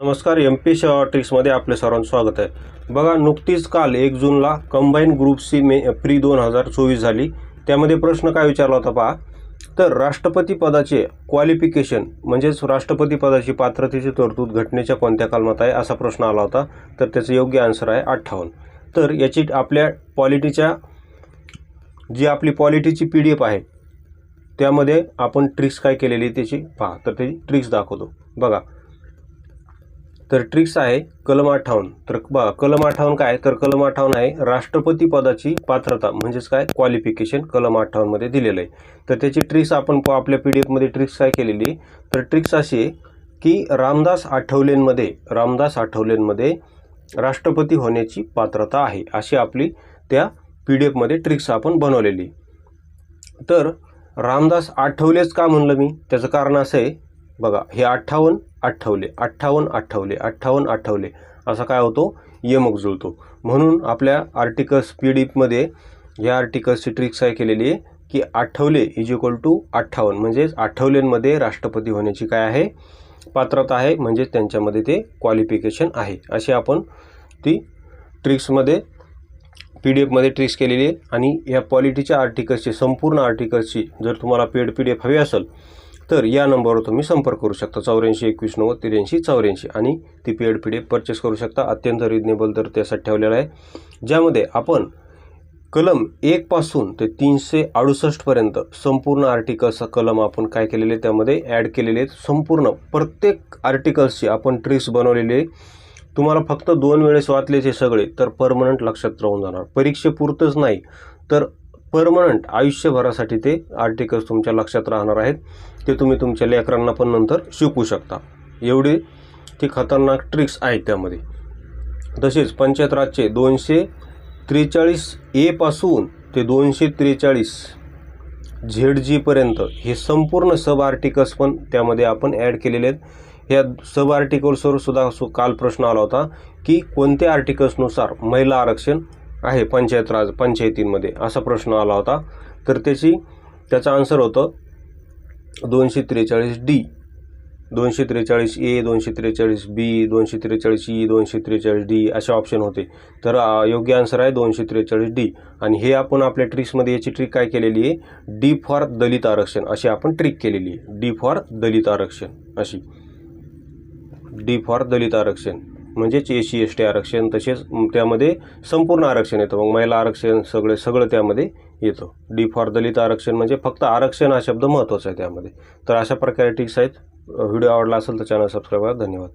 नमस्कार. MP ट्रिक्समध्ये आपले सर्वांचं स्वागत आहे. बघा, नुकतीच काल 1 जूनला कंबाईन ग्रुप सी प्री 2024 झाली. त्यामध्ये प्रश्न काय विचारला होता पहा. तर राष्ट्रपती पदाचे क्वालिफिकेशन म्हणजेच राष्ट्रपती पदाची पात्रतेची तरतूद घटनेच्या कोणत्या कलमात आहे असा प्रश्न आला होता. तर त्याचं योग्य आन्सर आहे 58. तर याची आपल्या पॉलिटीच्या जी आपली पॉलिटीची PDF आहे त्यामध्ये आपण ट्रिक्स काय केलेली त्याची पहा. तर त्याची ट्रिक्स दाखवतो बघा. तर ट्रिक्स आहे कलम 58. तर बघा, कलम 58 काय, तर कलम 58 आहे राष्ट्रपती पदाची पात्रता म्हणजेच काय क्वालिफिकेशन कलम 58 मध्ये दिलेलं आहे. तर त्याची ट्रिक्स आपण आपल्या PDF मध्ये ट्रिक्स काय केलेली. तर ट्रिक्स अशी आहे की रामदास आठवलेंमध्ये राष्ट्रपती होण्याची पात्रता आहे अशी आपली त्या PDF मध्ये ट्रिक्स आपण बनवलेली. तर रामदास आठवलेच का म्हणलं मी, त्याचं कारण असं आहे बघा, हे 58 आठवले असा काय होतो, यमक जुळतो. म्हणून आपल्या आर्टिकल्स PDF मध्ये या आर्टिकल्सची ट्रिक्स काय केलेली आहे की आठवले = 58 म्हणजेच आठवलेंमध्ये राष्ट्रपती होण्याची काय आहे पात्रता आहे, म्हणजेच त्यांच्यामध्ये ते क्वालिफिकेशन आहे अशी आपण ती ट्रिक्समध्ये PDF मध्ये ट्रिक्स केलेली आहे. आणि या पॉलिटीच्या आर्टिकल्सची संपूर्ण आर्टिकल्सची जर तुम्हाला पेड PDF हवी असेल तर या नंबरवर तुम्ही संपर्क करू शकता 84 21 90 83 84 आणि ती पेड PDF परचेस करू शकता. अत्यंत रिजनेबल दर त्यासाठी ठेवलेला आहे, ज्यामध्ये आपण कलम 1 पासून ते 368 पर्यंत संपूर्ण आर्टिकल्सचा कलम आपण काय केलेले त्यामध्ये ॲड केलेले आहेत. संपूर्ण प्रत्येक आर्टिकल्सची आपण ट्रिक्स बनवलेली आहे. तुम्हाला फक्त 2 वेळेस वाचलेचे सगळे तर परमनंट लक्षात राहून जाणार. परीक्षेपुरतंच नाही तर परमनंट आयुष्यभरासाठी ते आर्टिकल्स तुमच्या लक्षात राहणार आहेत. ते तुम्ही तुमच्या लेकरांना पण नंतर शिकवू शकता. एवढे ती खतरनाक ट्रिक्स आहेत त्यामध्ये. तसेच पंचायत राजचे 243A पासून ते 243 ZG पर्यंत हे संपूर्ण सब आर्टिकल्स पण त्यामध्ये आपण ॲड केलेले आहेत. ह्या सब आर्टिकल्सवर सुद्धा काल प्रश्न आला होता की कोणत्या आर्टिकल्सनुसार महिला आरक्षण आहे पंचायतींमध्ये असा प्रश्न आला होता. तर त्याचं आन्सर होतं 243D, 243A, 243B, 243E, 243D असे ऑप्शन होते. तर योग्य आन्सर आहे 243D. आणि हे आपण आपल्या ट्रिक्समध्ये याची ट्रिक काय केलेली आहे, D फॉर दलित आरक्षण अशी आपण ट्रिक केलेली आहे. D फॉर दलित आरक्षण अशी, D फॉर दलित आरक्षण म्हणजेच SC ST आरक्षण. तसेच त्यामध्ये संपूर्ण आरक्षण येतं, मग महिला आरक्षण सगळं त्यामध्ये येतं. D फॉर दलित आरक्षण म्हणजे फक्त आरक्षण हा शब्द महत्त्वाचा आहे त्यामध्ये. तर अशा प्रकारे ट्रिक्स आहेत. व्हिडिओ आवडला असेल तर चॅनल सबस्क्राईब करा. धन्यवाद.